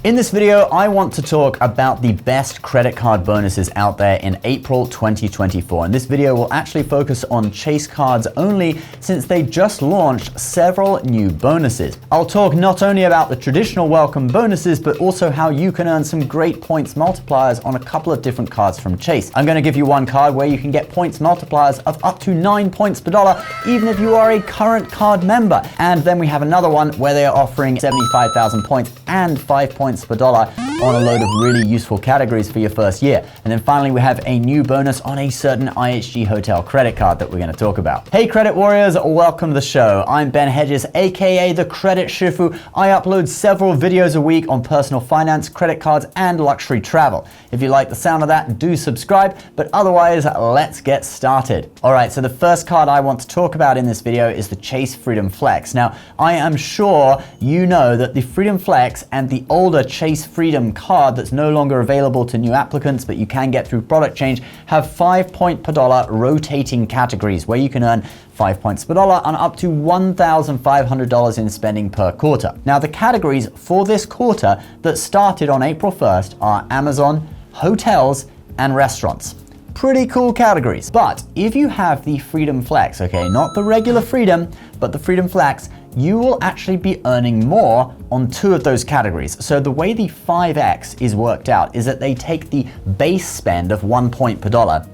In this video, I want to talk about the best credit card bonuses out there in April 2024. And this video will actually focus on Chase cards only since they just launched several new bonuses. I'll talk not only about the traditional welcome bonuses, but also how you can earn some great points multipliers on a couple of different cards from Chase. I'm going to give you one card where you can get points multipliers of up to 9 points per dollar, even if you are a current card member. And then we have another one where they are offering 75,000 points and 5 points per dollar on a load of really useful categories for your first year. And then finally, we have a new bonus on a certain IHG hotel credit card that we're going to talk about. Hey credit warriors, welcome to the show. I'm Ben Hedges, aka the Credit Shifu. I upload several videos a week on personal finance, credit cards, and luxury travel. If you like the sound of that, do subscribe, but otherwise, let's get started. All right, so the first card I want to talk about in this video is the Chase Freedom Flex. Now, I am sure you know that the Freedom Flex and the older Chase Freedom card that's no longer available to new applicants, but you can get through product change, have 5 point per dollar rotating categories where you can earn 5 points per dollar and up to $1,500 in spending per quarter. Now, the categories for this quarter that started on April 1st are Amazon, hotels, and restaurants. Pretty cool categories. But if you have the Freedom Flex, okay, not the regular Freedom, but the Freedom Flex, you will actually be earning more on two of those categories. So the way the 5X is worked out is that they take the base spend of 1 point per dollar,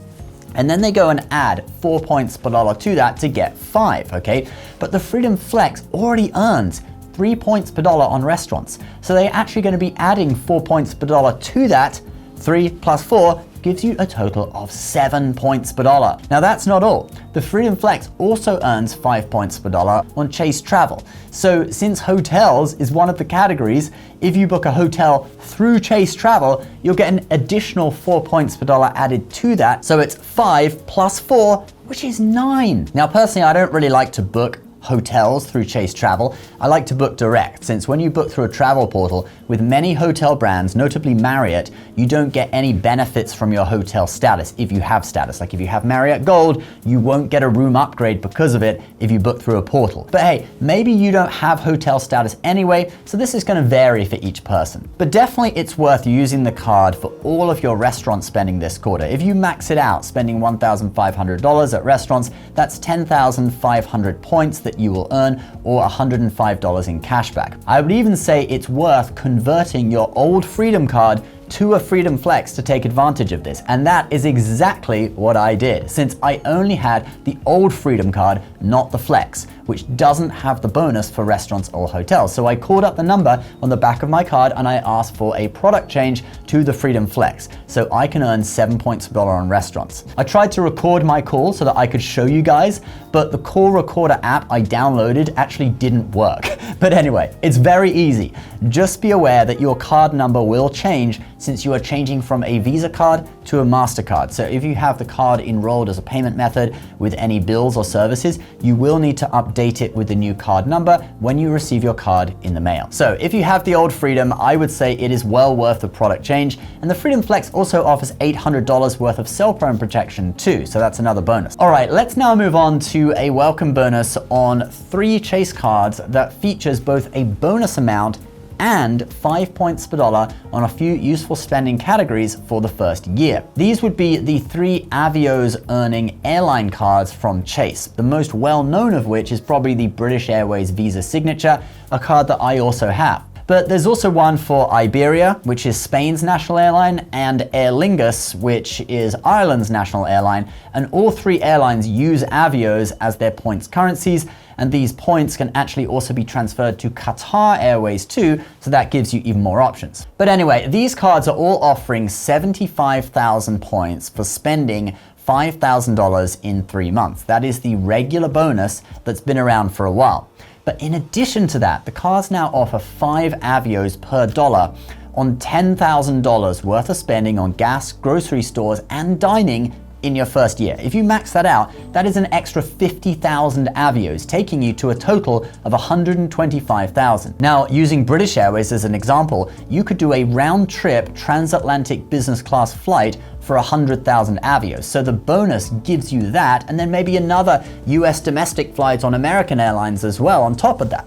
and then they go and add 4 points per dollar to that to get 5, okay? But the Freedom Flex already earns 3 points per dollar on restaurants. So they're actually going to be adding 4 points per dollar to that. 3 plus 4 gives you a total of 7 points per dollar. Now that's not all. The Freedom Flex also earns 5 points per dollar on Chase Travel. So since hotels is one of the categories, if you book a hotel through Chase Travel, you'll get an additional 4 points per dollar added to that. So it's 5 plus 4, which is 9. Now personally, I don't really like to book hotels through Chase Travel. I like to book direct, since when you book through a travel portal with many hotel brands, notably Marriott, you don't get any benefits from your hotel status if you have status. Like if you have Marriott Gold, you won't get a room upgrade because of it if you book through a portal. But hey, maybe you don't have hotel status anyway, so this is going to vary for each person. But definitely it's worth using the card for all of your restaurant spending this quarter. If you max it out, spending $1,500 at restaurants, that's 10,500 points that you will earn, or $105 in cashback. I would even say it's worth converting your old Freedom card to a Freedom Flex to take advantage of this. And that is exactly what I did, since I only had the old Freedom card, not the Flex, which doesn't have the bonus for restaurants or hotels. So I called up the number on the back of my card and I asked for a product change to the Freedom Flex, so I can earn 7 points per dollar on restaurants. I tried to record my call so that I could show you guys, but the call recorder app I downloaded actually didn't work. But anyway, it's very easy. Just be aware that your card number will change since you are changing from a Visa card to a MasterCard. So if you have the card enrolled as a payment method with any bills or services, you will need to update it with the new card number when you receive your card in the mail. So if you have the old Freedom, I would say it is well worth the product change. And the Freedom Flex also offers $800 worth of cell phone protection too, so that's another bonus. All right, let's now move on to a welcome bonus on 3 Chase cards that features both a bonus amount and 5 points per dollar on a few useful spending categories for the first year. These would be the 3 Avios earning airline cards from Chase, the most well-known of which is probably the British Airways Visa Signature, a card that I also have. But there's also one for Iberia, which is Spain's national airline, and Aer Lingus, which is Ireland's national airline, and all 3 airlines use Avios as their points currencies, and these points can actually also be transferred to Qatar Airways too, so that gives you even more options. But anyway, these cards are all offering 75,000 points for spending $5,000 in 3 months. That is the regular bonus that's been around for a while. But in addition to that, the cards now offer 5 Avios per dollar on $10,000 worth of spending on gas, grocery stores, and dining in your first year. If you max that out, that is an extra 50,000 Avios, taking you to a total of 125,000. Now, using British Airways as an example, you could do a round-trip transatlantic business class flight for 100,000 Avios. So the bonus gives you that, and then maybe another US domestic flight on American Airlines as well on top of that.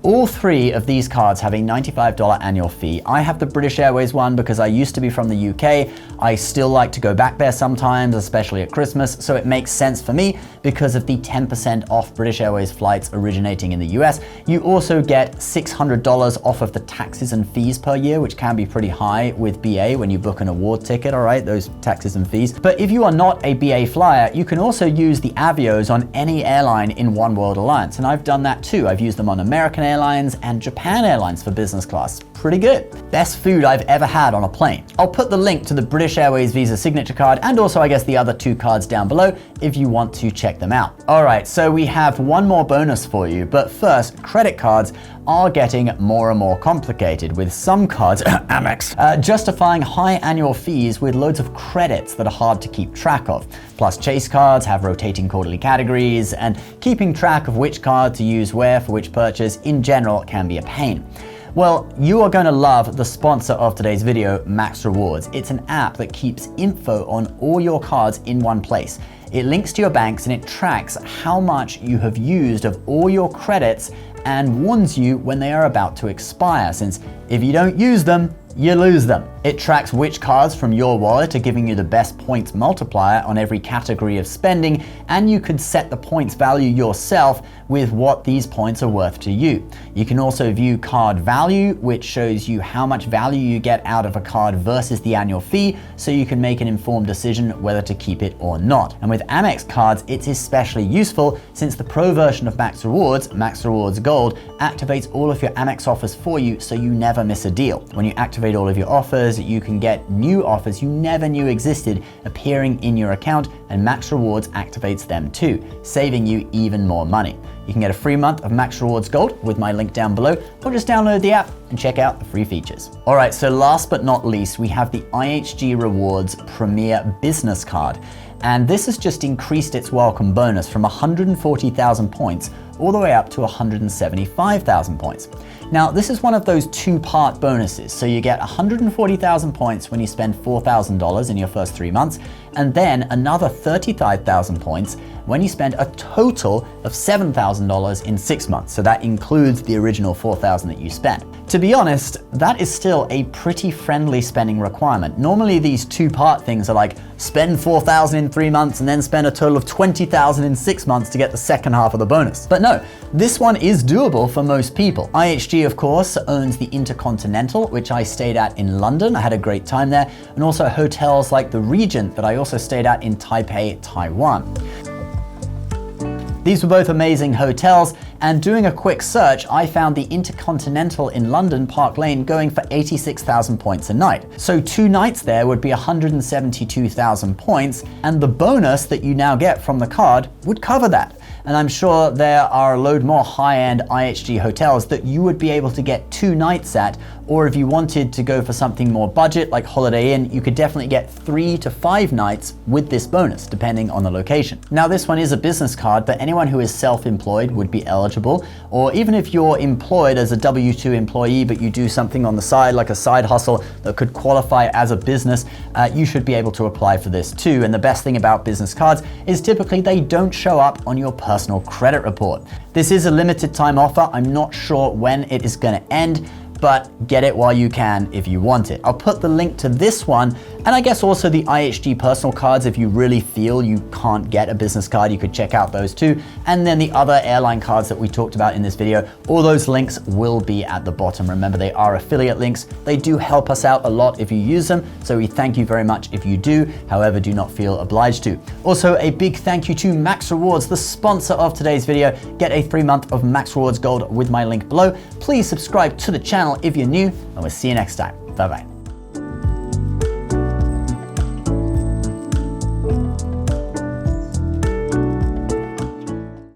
All three of these cards have a $95 annual fee. I have the British Airways one because I used to be from the UK. I still like to go back there sometimes, especially at Christmas, so it makes sense for me because of the 10% off British Airways flights originating in the US. You also get $600 off of the taxes and fees per year, which can be pretty high with BA when you book an award ticket, all right, those taxes and fees. But if you are not a BA flyer, you can also use the Avios on any airline in One World Alliance, and I've done that too. I've used them on American Airlines and Japan Airlines for business class. Pretty good. Best food I've ever had on a plane. I'll put the link to the British Airways Visa Signature card and also I guess the other two cards down below if you want to check them out. All right, so we have one more bonus for you, but first, credit cards are getting more and more complicated with some cards, Amex, justifying high annual fees with loads of credits that are hard to keep track of. Plus Chase cards have rotating quarterly categories and keeping track of which card to use where for which purchase in general can be a pain. Well, you are going to love the sponsor of today's video, Max Rewards. It's an app that keeps info on all your cards in one place. It links to your banks and it tracks how much you have used of all your credits and warns you when they are about to expire, since if you don't use them, you lose them. It tracks which cards from your wallet are giving you the best points multiplier on every category of spending, and you could set the points value yourself with what these points are worth to you. You can also view card value, which shows you how much value you get out of a card versus the annual fee, so you can make an informed decision whether to keep it or not. And with Amex cards, it's especially useful since the Pro version of Max Rewards Gold, activates all of your Amex offers for you so you never miss a deal. When you activate all of your offers, you can get new offers you never knew existed appearing in your account, and Max Rewards activates them too, saving you even more money. You can get a free month of Max Rewards Gold with my link down below, or just download the app and check out the free features. All right, so last but not least, we have the IHG Rewards Premier Business Card. And this has just increased its welcome bonus from 140,000 points all the way up to 175,000 points. Now, this is one of those two-part bonuses. So you get 140,000 points when you spend $4,000 in your first 3 months, and then another 35,000 points when you spend a total of $7,000 in 6 months. So that includes the original $4,000 that you spent. To be honest, that is still a pretty friendly spending requirement. Normally these two-part things are like spend $4,000 in 3 months and then spend a total of $20,000 in 6 months to get the second half of the bonus. But no, this one is doable for most people. IHG, of course, owns the Intercontinental, which I stayed at in London. I had a great time there, and also hotels like the Regent that I also stayed at in Taipei, Taiwan. These were both amazing hotels, and doing a quick search, I found the Intercontinental in London, Park Lane, going for 86,000 points a night. So 2 nights there would be 172,000 points, and the bonus that you now get from the card would cover that. And I'm sure there are a load more high-end IHG hotels that you would be able to get 2 nights at, or if you wanted to go for something more budget like Holiday Inn, you could definitely get 3 to 5 nights with this bonus, depending on the location. Now this one is a business card, but anyone who is self-employed would be eligible, or even if you're employed as a W-2 employee, but you do something on the side, like a side hustle that could qualify as a business, you should be able to apply for this too. And the best thing about business cards is typically they don't show up on your personal credit report. This is a limited time offer. I'm not sure when it is going to end, but get it while you can if you want it. I'll put the link to this one, and I guess also the IHG personal cards. If you really feel you can't get a business card, you could check out those too. And then the other airline cards that we talked about in this video, all those links will be at the bottom. Remember, they are affiliate links. They do help us out a lot if you use them, so we thank you very much if you do. However, do not feel obliged to. Also, a big thank you to Max Rewards, the sponsor of today's video. Get a 3 month of Max Rewards Gold with my link below. Please subscribe to the channel if you're new, and we'll see you next time. Bye-bye.